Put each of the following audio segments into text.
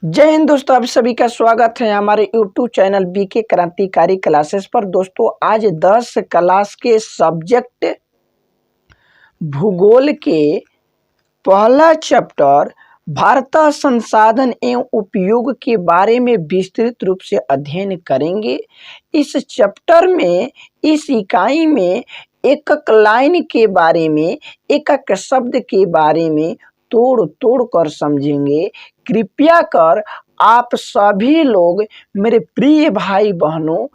जय हिंद दोस्तों, आप सभी का स्वागत है हमारे यूट्यूब चैनल बीके क्रांतिकारी क्लासेस पर। दोस्तों आज 10 क्लास के सब्जेक्ट भूगोल के पहला चैप्टर भारतीय संसाधन एवं उपयोग के बारे में विस्तृत रूप से अध्ययन करेंगे। इस चैप्टर में इस इकाई में एक एक लाइन के बारे में, एक एक शब्द के बारे में तोड़ तोड़ कर समझेंगे। कृपया कर आप सभी लोग मेरे प्रिय भाई बहनों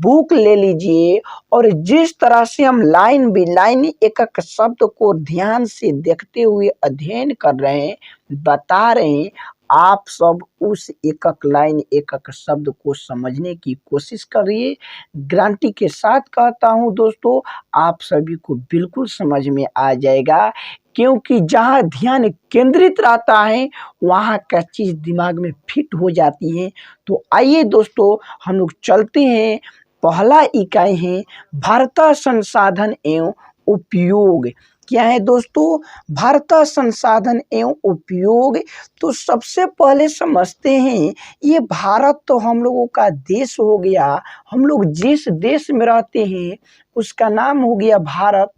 बुक ले लीजिए और जिस तरह से हम लाइन बाय लाइन एक एक शब्द को ध्यान से देखते हुए अध्ययन कर रहे हैं, बता रहे हैं, आप सब उस एक एक लाइन एक एक शब्द को समझने की कोशिश करिए। गारंटी के साथ कहता हूँ दोस्तों, आप सभी को बिल्कुल समझ में आ जाएगा, क्योंकि जहाँ ध्यान केंद्रित रहता है वहाँ का चीज़ दिमाग में फिट हो जाती है। तो आइए दोस्तों हम लोग चलते हैं। पहला इकाई है भारतीय संसाधन एवं उपयोग। क्या है दोस्तों? भारतीय संसाधन एवं उपयोग। तो सबसे पहले समझते हैं, ये भारत तो हम लोगों का देश हो गया। हम लोग जिस देश में रहते हैं उसका नाम हो गया भारत।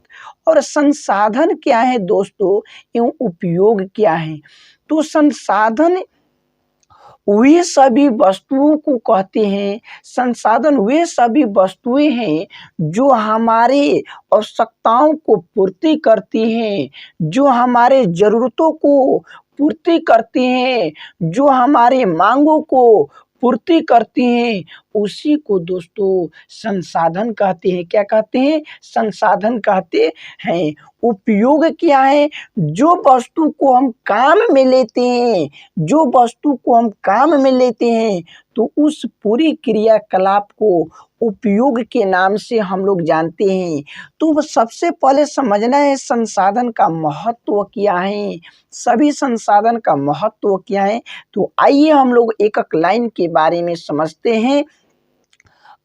और संसाधन क्या है दोस्तों, एवं उपयोग क्या है? तो संसाधन वे सभी वस्तुओं को कहते हैं। संसाधन वे सभी वस्तुएं हैं जो हमारे आवश्यकताओं को पूर्ति करती हैं, जो हमारे ज़रूरतों को पूर्ति करती हैं, जो हमारे मांगों को पूर्ति करती हैं, उसी को दोस्तों संसाधन कहते हैं। क्या कहते हैं? संसाधन कहते हैं। उपयोग क्या है? जो वस्तु को हम काम में लेते हैं, जो वस्तु को हम काम में लेते हैं, तो उस पूरी क्रियाकलाप को उपयोग के नाम से हम लोग जानते हैं। तो सबसे पहले समझना है संसाधन का महत्व क्या है, सभी संसाधन का महत्व क्या है। तो आइए हम लोग एक एक लाइन के बारे में समझते हैं।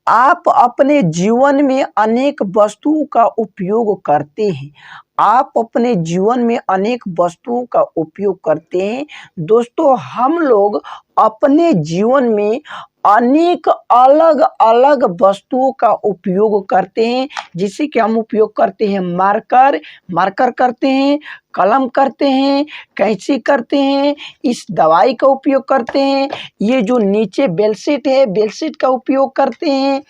आप अपने जीवन में अनेक वस्तुओं का उपयोग करते हैं। आप अपने जीवन में अनेक वस्तुओं का उपयोग करते हैं। दोस्तों हम लोग अपने जीवन में अनेक अलग अलग वस्तुओं का उपयोग करते हैं। जिसे कि हम उपयोग करते हैं मार्कर करते हैं, कलम करते हैं, कैंची करते हैं, इस दवाई का उपयोग करते हैं, ये जो नीचे बेलशीट है बेलशीट का उपयोग करते हैं,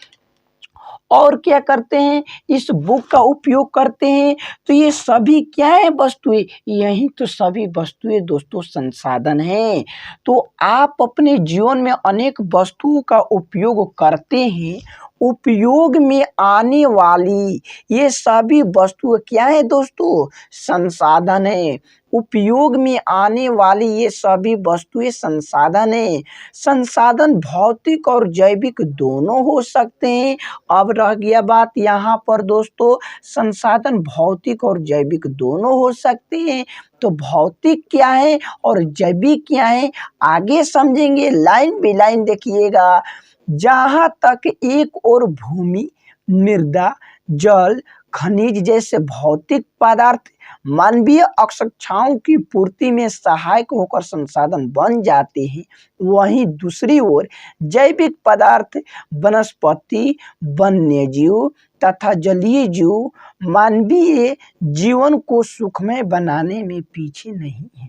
और क्या करते हैं, इस बुक का उपयोग करते हैं। तो ये सभी क्या है? वस्तुएं। यही तो सभी वस्तुएं दोस्तों संसाधन हैं। तो आप अपने जीवन में अनेक वस्तुओं का उपयोग करते हैं। उपयोग में आने वाली ये सभी वस्तुएं क्या है दोस्तों? संसाधन है। उपयोग में आने वाली ये सभी वस्तुएं संसाधन है। संसाधन भौतिक और जैविक दोनों हो सकते हैं। अब रह गया बात यहाँ पर दोस्तों, संसाधन भौतिक और जैविक दोनों हो सकते हैं। तो भौतिक क्या है और जैविक क्या है, आगे समझेंगे। लाइन बाय लाइन देखिएगा। जहाँ तक एक और भूमि, मृदा, जल, खनिज जैसे भौतिक पदार्थ मानवीय आवश्यकताओं की पूर्ति में सहायक होकर संसाधन बन जाते हैं, वहीं दूसरी ओर जैविक पदार्थ वनस्पति, वन्यजीव तथा जलीय जीव मानवीय जीवन को सुखमय बनाने में पीछे नहीं है।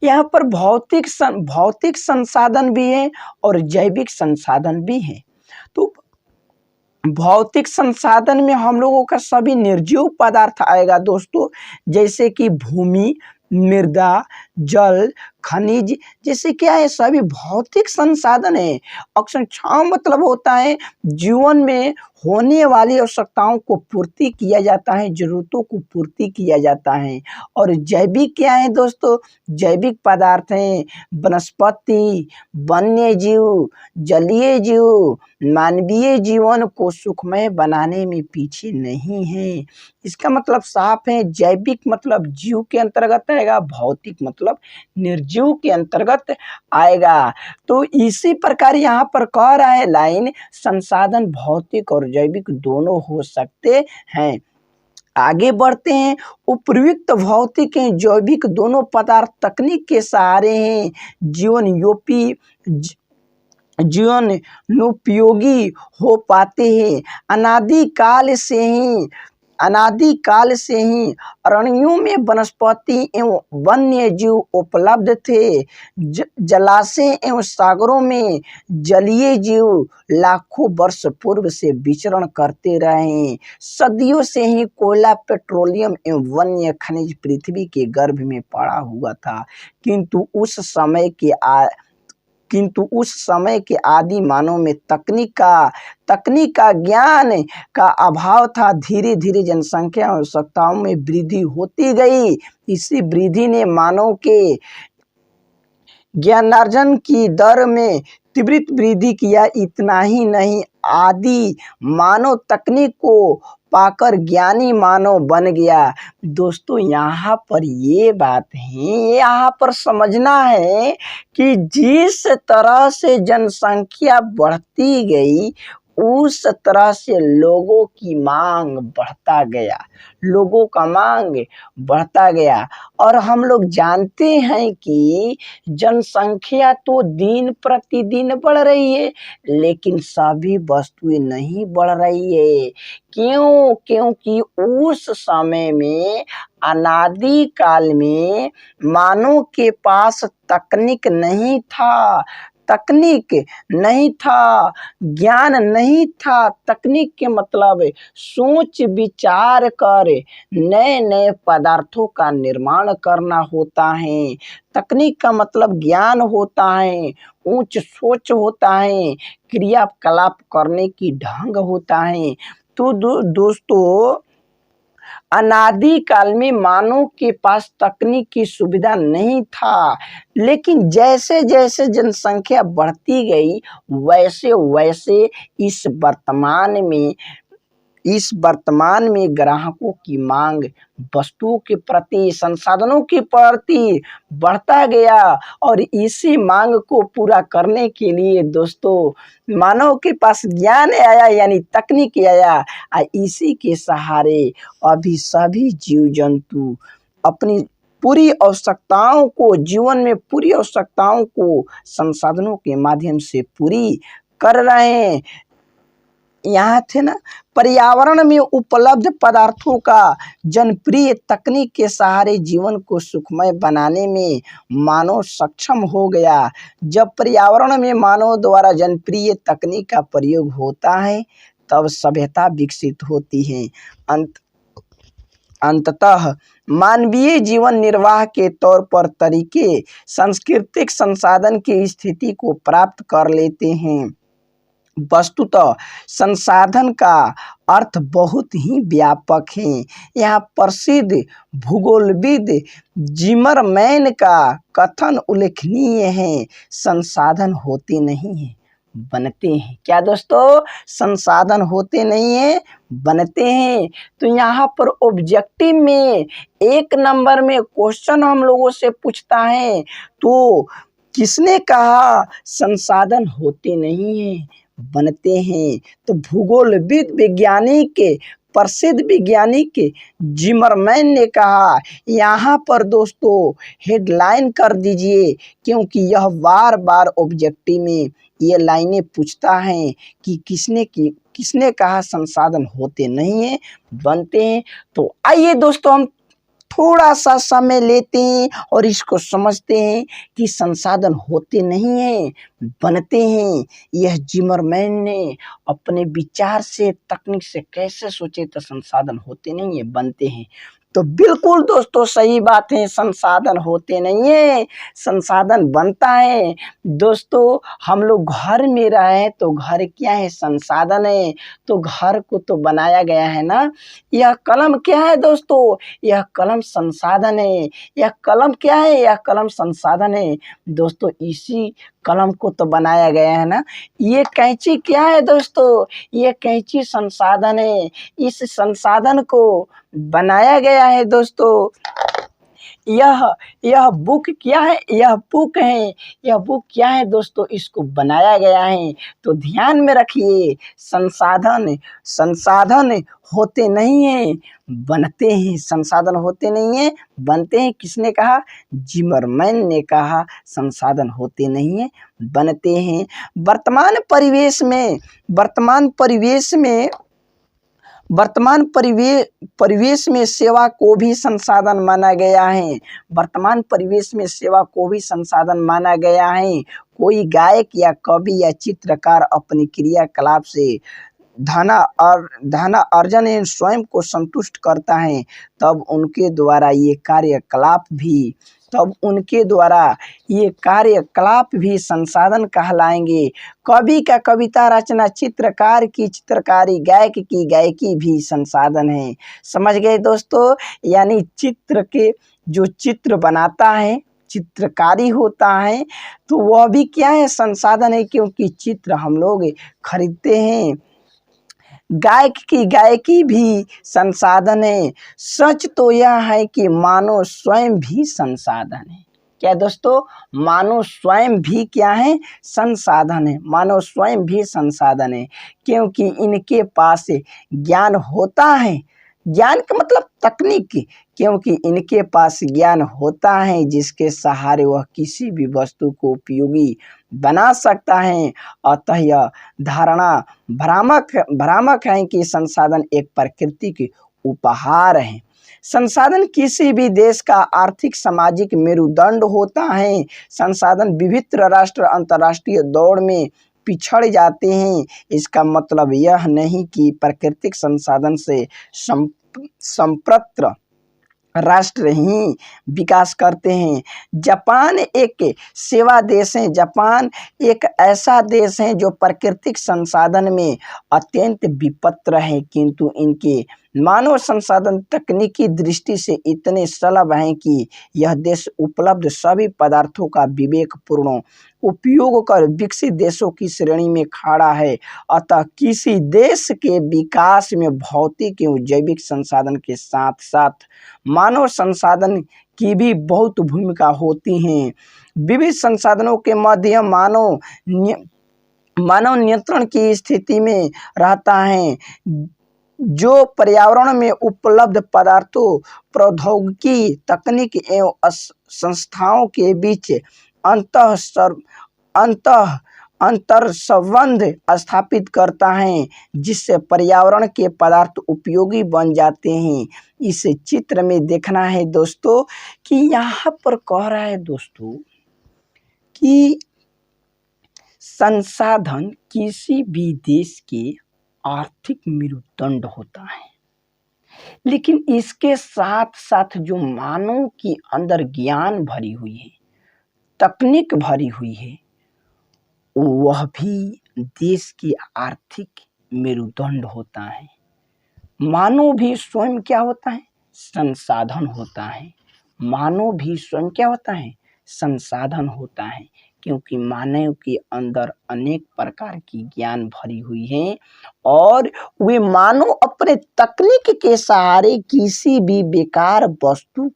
यहाँ पर भौतिक संसाधन भी है और जैविक संसाधन भी है। तो भौतिक संसाधन में हम लोगों का सभी निर्जीव पदार्थ आएगा दोस्तों, जैसे कि भूमि, मृदा, जल, खनिज जैसे क्या है, सभी भौतिक संसाधन है। आवश्यकताओं मतलब होता है जीवन में होने वाली आवश्यकताओं को पूर्ति किया जाता है, जरूरतों को पूर्ति किया जाता है। और जैविक क्या है दोस्तों? जैविक पदार्थ हैं वनस्पति, वन्य जीव, जलीय जीव मानवीय जीवन को सुखमय बनाने में पीछे नहीं है। इसका मतलब साफ है, जैविक मतलब जीव के अंतर्गत आएगा, भौतिक मतलब निर्जीव के अंतर्गत आएगा। तो इसी प्रकार यहाँ पर कह रहा है लाइन, संसाधन भौतिक और जैविक दोनों हो सकते हैं। आगे बढ़ते हैं। उपर्युक्त भौतिक एवं जैविक दोनों पदार्थ तकनीक के सहारे हैं जीवनोपयोगी हो पाते हैं। अनादिकाल से ही अरण्यों में वनस्पति एवं वन्य जीव उपलब्ध थे। जलाशय एवं सागरों में जलीय जीव लाखों वर्ष पूर्व से विचरण करते रहे। सदियों से ही कोयला, पेट्रोलियम एवं वन्य खनिज पृथ्वी के गर्भ में पड़ा हुआ था, किंतु उस समय के आदि मानव में तकनीक का ज्ञान का अभाव था। धीरे धीरे जनसंख्या आवश्यकताओं में वृद्धि होती गई। इसी वृद्धि ने मानव के ज्ञानार्जन की दर में तीव्र वृद्धि किया। इतना ही नहीं, आदि मानव तकनीक को पाकर ज्ञानी मानव बन गया। दोस्तों, यहाँ पर ये बात है, यहाँ पर समझना है कि जिस तरह से जनसंख्या बढ़ती गई उस तरह से लोगों की मांग बढ़ता गया, लोगों का मांग बढ़ता गया। और हम लोग जानते हैं कि जनसंख्या तो दिन प्रतिदिन बढ़ रही है, लेकिन सभी वस्तुएं नहीं बढ़ रही है। क्यों? क्योंकि उस समय में, अनादि काल में, मानव के पास तकनीक नहीं था, ज्ञान नहीं था। तकनीक के मतलब सोच विचार कर नए नए पदार्थों का निर्माण करना होता है। तकनीक का मतलब ज्ञान होता है, उच्च सोच होता है, क्रियाकलाप करने की ढंग होता है। तो दोस्तों, अनादि काल में मानव के पास तकनीक की सुविधा नहीं था, लेकिन जैसे जैसे जनसंख्या बढ़ती गई वैसे वैसे इस वर्तमान में ग्राहकों की मांग वस्तुओं के प्रति, संसाधनों के प्रति बढ़ता गया। और इसी मांग को पूरा करने के लिए दोस्तों मानव के पास ज्ञान आया, यानी तकनीक आया। इसी के सहारे अभी सभी जीव जंतु अपनी पूरी आवश्यकताओं को, जीवन में पूरी आवश्यकताओं को संसाधनों के माध्यम से पूरी कर रहे हैं। यहाँ थे ना, पर्यावरण में उपलब्ध पदार्थों का जनप्रिय तकनीक के सहारे जीवन को सुखमय बनाने में मानव सक्षम हो गया। जब पर्यावरण में मानव द्वारा जनप्रिय तकनीक का प्रयोग होता है तब सभ्यता विकसित होती है। अंततः मानवीय जीवन निर्वाह के तौर पर तरीके सांस्कृतिक संसाधन की स्थिति को प्राप्त कर लेते हैं। वस्तुतः संसाधन का अर्थ बहुत ही व्यापक है। यहाँ प्रसिद्ध भूगोलविद जिमरमैन का कथन उल्लेखनीय है, संसाधन होते नहीं हैं, बनते हैं। क्या दोस्तों? संसाधन होते नहीं हैं, बनते हैं। तो यहाँ पर ऑब्जेक्टिव में 1 नंबर में क्वेश्चन हम लोगों से पूछता है, तो किसने कहा संसाधन होते नहीं हैं, बनते हैं? तो भूगोलविद वैज्ञानिक, प्रसिद्ध वैज्ञानिक जिमरमैन ने कहा। यहाँ पर दोस्तों हेडलाइन कर दीजिए, क्योंकि यह बार बार ऑब्जेक्टिव में ये लाइनें पूछता है कि किसने कहा संसाधन होते नहीं हैं, बनते हैं। तो आइए दोस्तों, हम थोड़ा सा समय लेते हैं और इसको समझते हैं कि संसाधन होते नहीं हैं, बनते हैं। यह जिमरमैन ने अपने विचार से, तकनीक से कैसे सोचे तो संसाधन होते नहीं हैं, बनते हैं। तो बिल्कुल दोस्तों सही बात है, संसाधन होते नहीं है, संसाधन बनता है। दोस्तों, हम लोग घर में रहे तो घर क्या है? संसाधन है। तो घर को तो बनाया गया है ना। यह कलम क्या है दोस्तों? यह कलम संसाधन है। यह कलम क्या है? यह कलम संसाधन है। दोस्तों, इसी कलम को तो बनाया गया है ना। ये कैंची क्या है दोस्तों? ये कैंची संसाधन है। इस संसाधन को बनाया गया है दोस्तों। यह यह बुक क्या है? यह बुक है। यह बुक क्या है दोस्तों? इसको बनाया गया है। तो ध्यान में रखिए, संसाधन संसाधन होते नहीं हैं, बनते हैं। संसाधन होते नहीं हैं, बनते हैं। किसने कहा? जिमरमैन ने कहा। संसाधन होते नहीं हैं, बनते हैं। वर्तमान परिवेश में वर्तमान परिवेश में वर्तमान परिवेश में सेवा को भी संसाधन माना गया है। वर्तमान परिवेश में सेवा को भी संसाधन माना गया है। कोई गायक या कवि या चित्रकार अपनी क्रियाकलाप से धनार्जन एवं स्वयं को संतुष्ट करता है, तब उनके द्वारा ये कार्यकलाप भी संसाधन कहलाएंगे। कवि का कविता रचना, चित्रकार की चित्रकारी, गायक की गायकी भी संसाधन है। समझ गए दोस्तों? यानी जो चित्र बनाता है, चित्रकारी होता है, तो वह भी क्या है? संसाधन है, क्योंकि चित्र हम लोग खरीदते हैं। गायक की गायकी भी संसाधन है। सच तो यह है कि मानव स्वयं भी संसाधन है। क्या दोस्तों? मानव स्वयं भी क्या है? संसाधन है। मानव स्वयं भी संसाधन है, क्योंकि इनके पास ज्ञान होता है। ज्ञान का मतलब तकनीक, क्योंकि इनके पास ज्ञान होता है जिसके सहारे वह किसी भी वस्तु को उपयोगी बना सकता है। अतः यह धारणा भ्रामक है कि संसाधन एक प्राकृतिक उपहार है। संसाधन किसी भी देश का आर्थिक सामाजिक मेरुदंड होता है। संसाधन विभिन्न राष्ट्र अंतर्राष्ट्रीय दौड़ में पिछड़ जाते हैं। इसका मतलब यह नहीं कि प्राकृतिक संसाधन से संप्रत्र राष्ट्र ही विकास करते हैं। जापान एक सेवा देश है। जापान एक ऐसा देश है जो प्राकृतिक संसाधन में अत्यंत विपन्न है, किंतु इनके मानव संसाधन तकनीकी दृष्टि से इतने सुलभ हैं कि यह देश उपलब्ध सभी पदार्थों का विवेकपूर्ण उपयोग कर विकसित देशों की श्रेणी में खड़ा है। अतः किसी देश के विकास में भौतिक एवं जैविक संसाधन के साथ साथ मानव संसाधन की भी बहुत भूमिका होती है। विविध संसाधनों के मध्य मानव नियंत्रण की स्थिति में रहता है, जो पर्यावरण में उपलब्ध पदार्थों, प्रौद्योगिकी, तकनीक एवं संस्थाओं के बीच अंतर संबंध स्थापित करता है, जिससे पर्यावरण के पदार्थ उपयोगी बन जाते हैं। इस चित्र में देखना है दोस्तों कि यहाँ पर कह रहा है दोस्तों कि संसाधन किसी भी देश के आर्थिक मेरुदंड होता है, लेकिन इसके साथ साथ जो मानव के अंदर ज्ञान भरी हुई है, तकनीक भरी हुई है, वह भी देश की आर्थिक मेरुदंड होता है। मानव भी स्वयं क्या होता है? संसाधन होता है। मानव भी स्वयं क्या होता है? संसाधन होता है, क्योंकि मानव के अंदर अनेक प्रकार की ज्ञान भरी हुई है और वे मानव अपने तकनीक के सहारे किसी भी बेकार वस्तु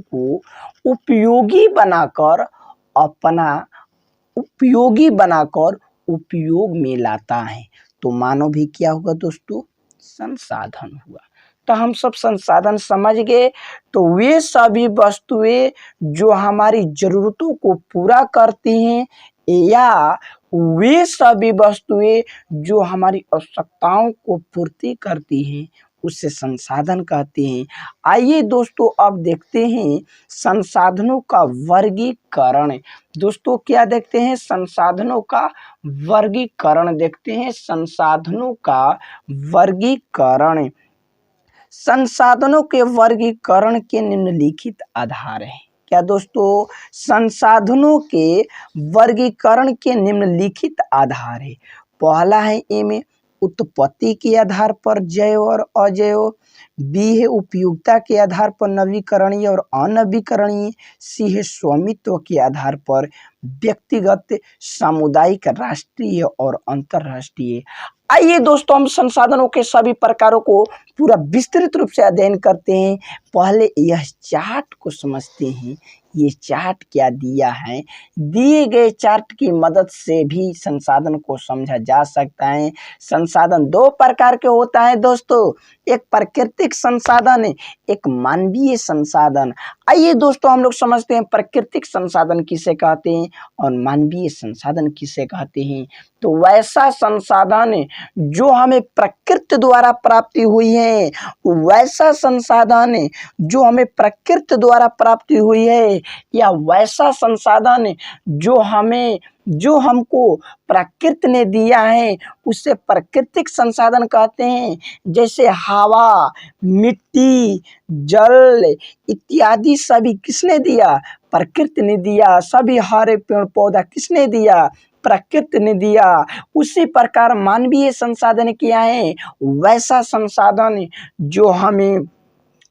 को उपयोगी बनाकर उपयोग में लाता है। तो मानव भी क्या हुआ दोस्तों? संसाधन हुआ। तो हम सब संसाधन समझ गए। तो वे सभी वस्तुएं जो हमारी जरूरतों को पूरा करती हैं, या वे सभी वस्तुएं जो हमारी आवश्यकताओं को पूर्ति करती हैं, उसे संसाधन कहते हैं। आइए दोस्तों अब देखते हैं संसाधनों का वर्गीकरण। दोस्तों क्या देखते हैं? संसाधनों का वर्गीकरण देखते हैं। संसाधनों का वर्गीकरण। संसाधनों के वर्गीकरण के निम्नलिखित आधार हैं। क्या दोस्तों? संसाधनों के वर्गीकरण के निम्नलिखित आधार है। पहला है ए में उत्पत्ति के आधार पर जैव और अजैव, बी है उपयोगिता के आधार पर नवीकरणीय और अनवीकरणीय, सी है स्वामित्व के आधार पर व्यक्तिगत, सामुदायिक, राष्ट्रीय और अंतर्राष्ट्रीय। आइए दोस्तों हम संसाधनों के सभी प्रकारों को पूरा विस्तृत रूप से अध्ययन करते हैं। पहले यह चार्ट को समझते हैं। ये चार्ट क्या दिया है, दिए गए चार्ट की मदद से भी संसाधन को समझा जा सकता है। संसाधन दो प्रकार के होता है दोस्तों, एक प्राकृतिक संसाधन, एक मानवीय संसाधन। आइए दोस्तों हम लोग समझते हैं प्राकृतिक संसाधन किसे कहते हैं और मानवीय संसाधन किसे कहते हैं। तो वैसा संसाधन जो हमें प्रकृति द्वारा प्राप्ति हुई है, वैसा संसाधन जो हमें प्रकृति द्वारा प्राप्ति हुई है, या वैसा संसाधन जो हमको प्रकृति ने दिया है, उसे प्राकृतिक संसाधन कहते हैं। जैसे हवा, मिट्टी, जल इत्यादि सभी किसने दिया, प्रकृति ने दिया। सभी हरे पेड़ पौधा किसने दिया, प्रकृति ने दिया। उसी प्रकार मानवीय संसाधन क्या है, वैसा संसाधन जो हमें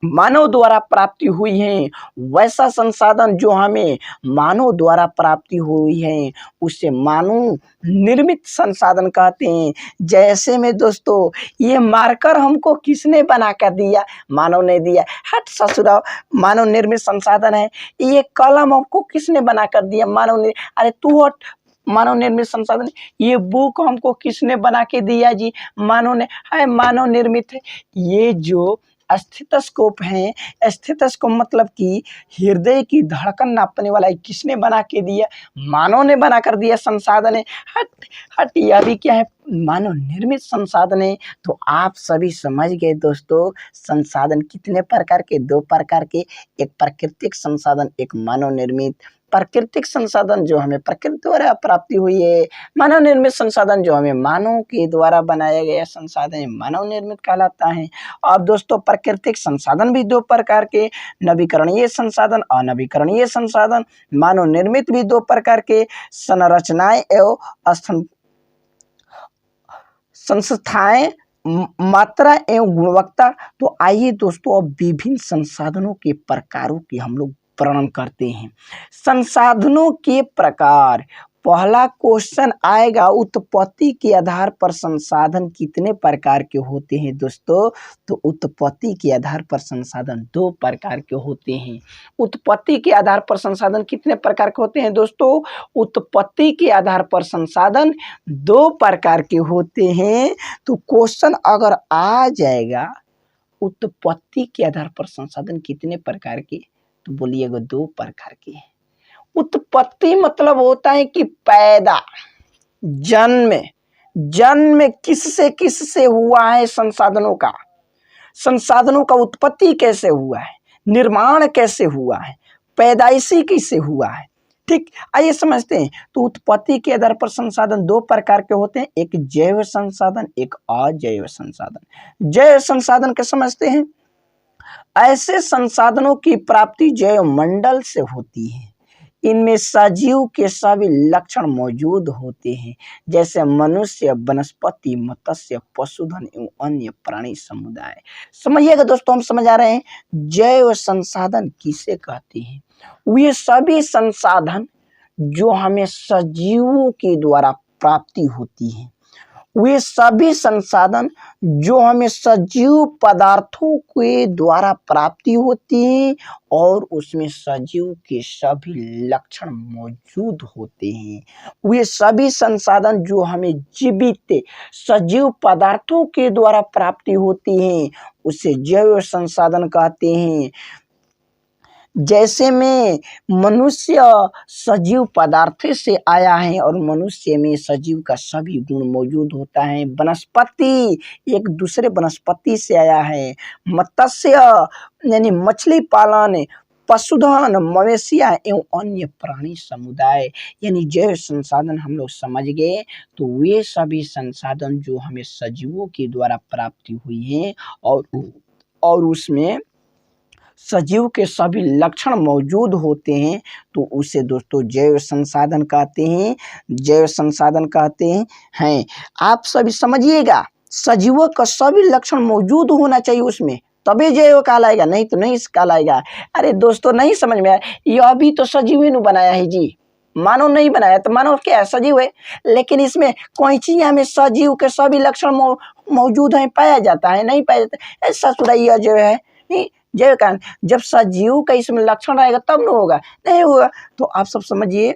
मानव द्वारा प्राप्ति हुई है, वैसा संसाधन जो हमें मानव द्वारा प्राप्ति हुई है, उसे मानव निर्मित संसाधन कहते हैं। जैसे में दोस्तों ये मार्कर हमको किसने बना कर दिया, मानव ने दिया। हट ससुरा, मानव निर्मित संसाधन है। ये कलम हमको किसने बना कर दिया, मानव ने। अरे तू हट, मानव निर्मित संसाधन। ये बुक हमको किसने बना के दिया जी, मानव ने, है मानव निर्मित है। ये जो स्टेथोस्कोप है, स्टेथोस्कोप मतलब कि हृदय की धड़कन नापने वाला, किसने बना के दिया, मानव ने बना कर दिया, संसाधन है। हट हट, यह भी क्या है, मानव निर्मित संसाधन है। तो आप सभी समझ गए दोस्तों, संसाधन कितने प्रकार के, दो प्रकार के, एक प्राकृतिक संसाधन, एक मानव निर्मित। प्राकृतिक संसाधन जो हमें प्रकृति द्वारा प्राप्ति हुई है, मानव निर्मित संसाधन जो हमें मानव के द्वारा बनाया गया संसाधन मानव निर्मित कहलाता है। अब दोस्तों प्राकृतिक संसाधन भी दो प्रकार के, नवीकरणीय संसाधन, अनवीकरणीय संसाधन। मानव निर्मित भी दो प्रकार के, संरचनाएं एवं संस्थाएं, मात्रा एवं गुणवत्ता। तो आइए दोस्तों अब विभिन्न संसाधनों के प्रकारों की हम लोग वर्णन करते हैं। संसाधनों के प्रकार, पहला क्वेश्चन आएगा, उत्पत्ति के आधार पर संसाधन कितने प्रकार के होते हैं दोस्तों। तो उत्पत्ति के आधार पर संसाधन दो प्रकार के होते हैं। उत्पत्ति के आधार पर संसाधन कितने प्रकार के होते हैं दोस्तों, उत्पत्ति के आधार पर संसाधन दो प्रकार के होते हैं। तो क्वेश्चन अगर आ जाएगा उत्पत्ति के आधार पर संसाधन कितने प्रकार के, तो बोलिएगा दो प्रकार के। उत्पत्ति मतलब होता है कि पैदा, जन्म किससे हुआ है, संसाधनों का उत्पत्ति कैसे हुआ है, निर्माण कैसे हुआ है, पैदाइशी कैसे हुआ है। ठीक, आइए समझते हैं। तो उत्पत्ति के आधार पर संसाधन दो प्रकार के होते हैं, एक जैव संसाधन, एक अजैव संसाधन। जैव संसाधन के समझते हैं, ऐसे संसाधनों की प्राप्ति जैव मंडल से होती है। इनमें सजीव के सभी लक्षण मौजूद होते हैं, जैसे मनुष्य, वनस्पति, मत्स्य, पशुधन एवं अन्य प्राणी समुदाय। समझिएगा दोस्तों, हम समझ आ रहे हैं जैव संसाधन किसे कहते हैं। वे सभी संसाधन जो हमें सजीवों के द्वारा प्राप्ति होती है, वे सभी संसाधन जो हमें सजीव पदार्थों के द्वारा प्राप्ति होती है और उसमें सजीव के सभी लक्षण मौजूद होते हैं। वे सभी संसाधन जो हमें जीवित सजीव पदार्थों के द्वारा प्राप्ति होती है, उसे जैव संसाधन कहते हैं। जैसे में मनुष्य सजीव पदार्थ से आया है और मनुष्य में सजीव का सभी गुण मौजूद होता है। वनस्पति एक दूसरे वनस्पति से आया है। मत्स्य यानी मछली पालन, पशुधन, मवेशियां एवं अन्य प्राणी समुदाय, यानी जैव संसाधन हम लोग समझ गए। तो वे सभी संसाधन जो हमें सजीवों के द्वारा प्राप्ति हुई है और उसमें सजीव के सभी लक्षण मौजूद होते हैं, तो उसे दोस्तों जैव संसाधन कहते हैं, जैव संसाधन कहते हैं। आप सभी समझिएगा, सजीवों का सभी लक्षण मौजूद होना चाहिए उसमें, तभी जैव कहलाएगा, नहीं तो नहीं कहलाएगा। अरे दोस्तों नहीं समझ में आया, यह भी तो सजीव ही बनाया है जी, मानव नहीं बनाया। तो मानव क्या है, सजीव है, लेकिन इसमें कोइचिया में सजीव के सभी लक्षण मौजूद हैं, पाया जाता है, नहीं पाया जाता ऐसा थोड़ा यह जो है जैव का। जब सजीव का इसमें लक्षण आएगा तब न होगा, नहीं होगा। तो आप सब समझिए,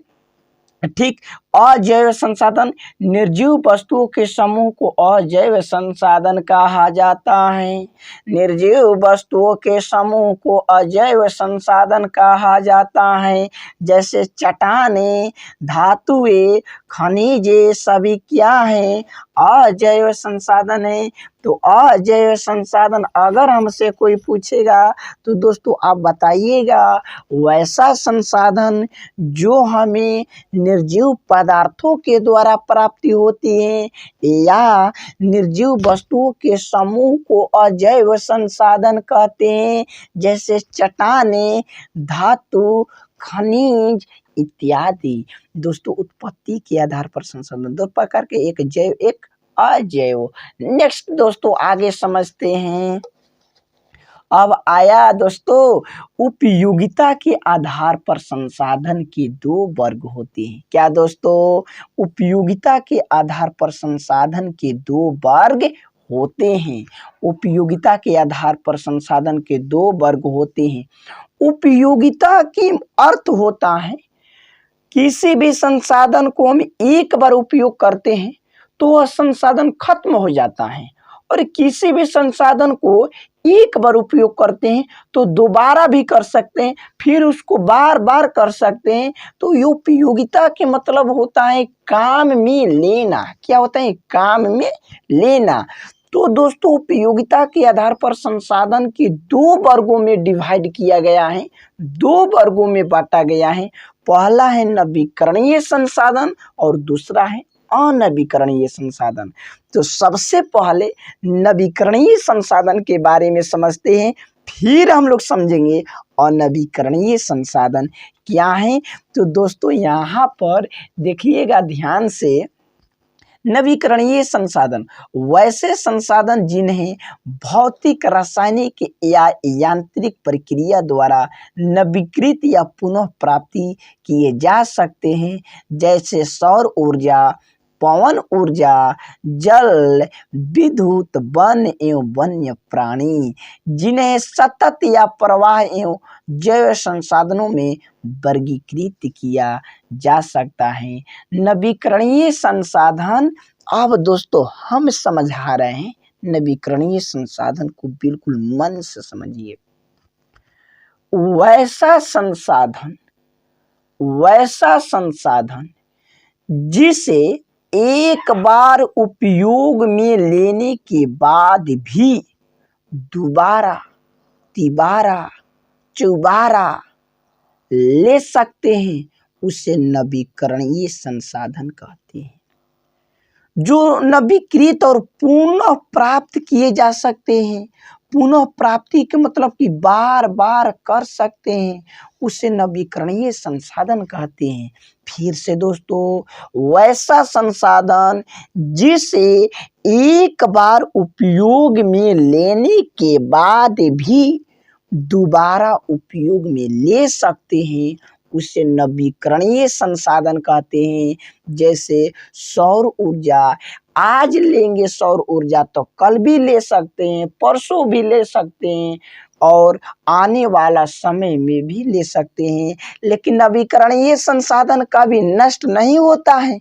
ठीक। अजैव संसाधन, निर्जीव वस्तुओं के समूह को अजैव संसाधन कहा जाता है। निर्जीव वस्तुओं के समूह को अजैव संसाधन कहा जाता है। जैसे चट्टानें, धातुएं, खनिजे सभी क्या है, अजैव संसाधन है। तो अजैव संसाधन अगर हमसे कोई पूछेगा तो दोस्तों आप बताइएगा, वैसा संसाधन जो हमें निर्जीव पदार्थों के द्वारा प्राप्ति होती है या निर्जीव वस्तुओं के समूह को अजैव संसाधन कहते हैं। जैसे चट्टानें, धातु, खनिज इत्यादि। दोस्तों उत्पत्ति के आधार पर संसाधन दो प्रकार के, एक जैव एक अजैव। नेक्स्ट दोस्तों आगे समझते हैं। अब आया दोस्तों, उपयोगिता के आधार पर संसाधन के दो वर्ग होते हैं। क्या दोस्तों, उपयोगिता के आधार पर संसाधन के दो वर्ग होते हैं। उपयोगिता के आधार पर संसाधन के दो वर्ग होते हैं। उपयोगिता की अर्थ होता है किसी भी संसाधन को हम एक बार उपयोग करते हैं तो वह संसाधन खत्म हो जाता है, और किसी भी संसाधन को एक बार उपयोग करते हैं तो दोबारा भी कर सकते हैं, फिर उसको बार बार कर सकते हैं। तो उपयोगिता के मतलब होता है काम में लेना। क्या होता है, काम में लेना। तो दोस्तों उपयोगिता के आधार पर संसाधन के दो वर्गों में डिवाइड किया गया है, दो वर्गों में बांटा गया है। पहला है नवीकरणीय संसाधन और दूसरा है अनवीकरणीय संसाधन। तो सबसे पहले नवीकरणीय संसाधन के बारे में समझते हैं, फिर हम लोग समझेंगे अनवीकरणीय संसाधन क्या है। तो दोस्तों यहाँ पर देखिएगा ध्यान से, नवीकरणीय संसाधन वैसे संसाधन जिन्हें भौतिक, रासायनिक या यांत्रिक प्रक्रिया द्वारा नवीकृत या पुनः प्राप्ति किए जा सकते हैं। जैसे सौर ऊर्जा, पवन ऊर्जा, जल, विद्युत, वन एवं वन्य प्राणी, जिन्हें सतत या प्रवाह एवं जैव संसाधनों में वर्गीकृत किया जा सकता है। नवीकरणीय संसाधन, अब दोस्तों हम समझा रहे हैं नवीकरणीय संसाधन को, बिल्कुल मन से समझिए। वैसा संसाधन जिसे एक बार उपयोग में लेने के बाद भी दोबारा, तिबारा, चौबारा ले सकते हैं, उसे नवीकरणीय संसाधन कहते हैं। जो नवीकृत और पुनः प्राप्त किए जा सकते हैं, पुनः प्राप्ति के मतलब कि बार बार कर सकते हैं, उसे नवीकरणीय संसाधन कहते हैं। फिर से दोस्तों, वैसा संसाधन जिसे एक बार उपयोग में लेने के बाद भी दोबारा उपयोग में ले सकते हैं, उसे नवीकरणीय संसाधन कहते हैं। जैसे सौर ऊर्जा, आज लेंगे सौर ऊर्जा तो कल भी ले सकते हैं, परसों भी ले सकते हैं और आने वाला समय में भी ले सकते हैं। लेकिन नवीकरणीय संसाधन कभी नष्ट नहीं होता है,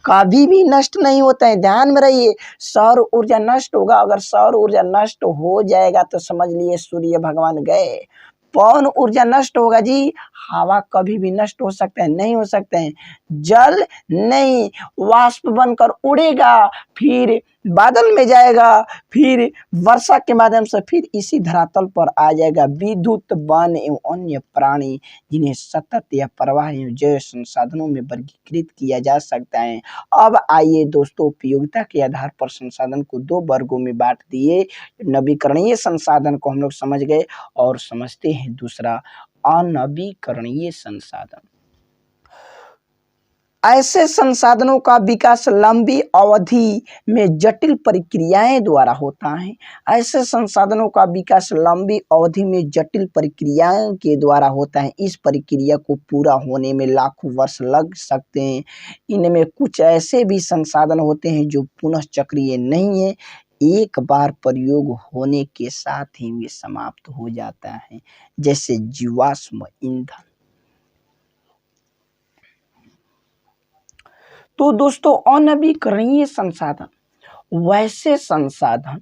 कभी भी नष्ट नहीं होता है, ध्यान में रहिए। सौर ऊर्जा नष्ट होगा, अगर सौर ऊर्जा नष्ट हो जाएगा तो समझ लिए सूर्य भगवान गए। पवन ऊर्जा नष्ट होगा जी, हवा कभी भी नष्ट हो सकता है, नहीं हो सकते हैं। जल नहीं, वाष्प बनकर उड़ेगा, फिर बादल में जाएगा, फिर वर्षा के माध्यम से फिर इसी धरातल पर आ जाएगा। विद्युत, वन एवं अन्य प्राणी, जिन्हें सतत या प्रवाह एवं जैव संसाधनों में वर्गीकृत किया जा सकता है। अब आइए दोस्तों, उपयोगिता के आधार पर संसाधन को दो वर्गों में बांट दिए। नवीकरणीय संसाधन को हम लोग समझ गए, और समझते हैं दूसरा अनवीकरणीय संसाधन। ऐसे संसाधनों का विकास लंबी अवधि में जटिल प्रक्रियाएं द्वारा होता है। ऐसे संसाधनों का विकास लंबी अवधि में जटिल प्रक्रियाओं के द्वारा होता है। इस प्रक्रिया को पूरा होने में लाखों वर्ष लग सकते हैं। इनमें कुछ ऐसे भी संसाधन होते हैं जो पुनः चक्रीय नहीं है, एक बार प्रयोग होने के साथ ही वे समाप्त हो जाता है, जैसे जीवाश्म ईंधन। तो दोस्तों, अनवीकरणीय संसाधन वैसे संसाधन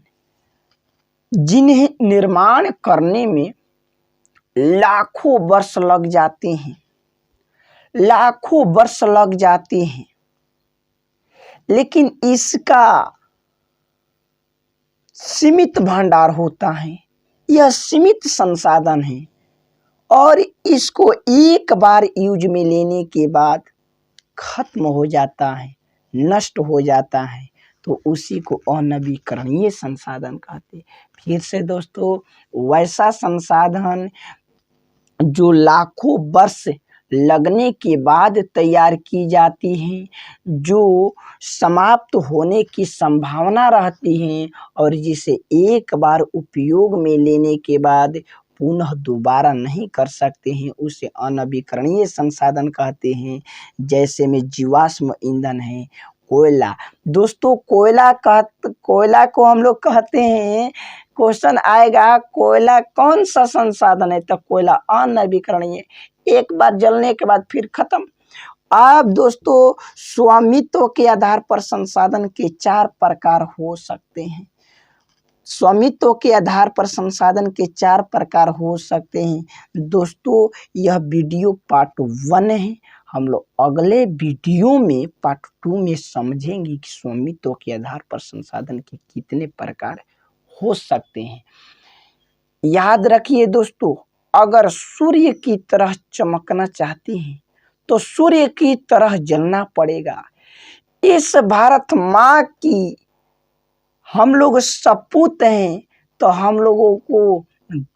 जिन्हें निर्माण करने में लाखों वर्ष लग जाते हैं, लाखों वर्ष लग जाते हैं, लेकिन इसका सीमित भंडार होता है। यह सीमित संसाधन है और इसको एक बार यूज में लेने के बाद खत्म हो जाता है, नष्ट हो जाता है, तो उसी को अनवीकरणीय संसाधन कहते हैं। फिर से दोस्तों, वैसा संसाधन जो लाखों वर्ष लगने के बाद तैयार की जाती है, जो समाप्त होने की संभावना रहती है और जिसे एक बार उपयोग में लेने के बाद पुनः दोबारा नहीं कर सकते हैं, उसे अनवीकरणीय संसाधन कहते हैं। जैसे में जीवाश्म ईंधन है, कोयला। दोस्तों, कोयला को हम लोग कहते हैं, क्वेश्चन आएगा कोयला कौन सा संसाधन है, तो कोयला अनवीकरणीय, एक बार जलने के बाद फिर खत्म। अब दोस्तों, स्वामित्व के आधार पर संसाधन के 4 प्रकार हो सकते हैं। स्वामित्व के आधार पर संसाधन के 4 प्रकार हो सकते हैं। दोस्तों, यह वीडियो पार्ट 1 है। हम लोग अगले वीडियो में पार्ट 2 में समझेंगे कि स्वामित्व के आधार पर संसाधन के कितने प्रकार हो सकते हैं। याद रखिए दोस्तों, अगर सूर्य की तरह चमकना चाहते हैं तो सूर्य की तरह जलना पड़ेगा। इस भारत माँ की हम लोग सपूत हैं, तो हम लोगों को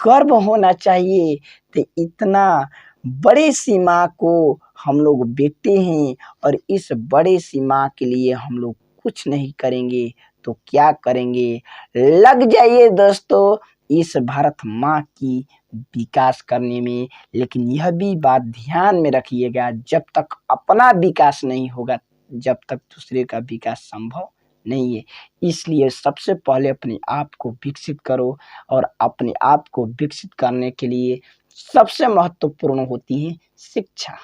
गर्व होना चाहिए। तो इतना बड़े सी माँ को हम लोग बेटे हैं और इस बड़े सी माँ के लिए हम लोग कुछ नहीं करेंगे तो क्या करेंगे? लग जाइए दोस्तों इस भारत माँ की विकास करने में। लेकिन यह भी बात ध्यान में रखिएगा, जब तक अपना विकास नहीं होगा, जब तक दूसरे का विकास संभव नहीं है। इसलिए सबसे पहले अपने आप को विकसित करो और अपने आप को विकसित करने के लिए सबसे महत्वपूर्ण होती है शिक्षा।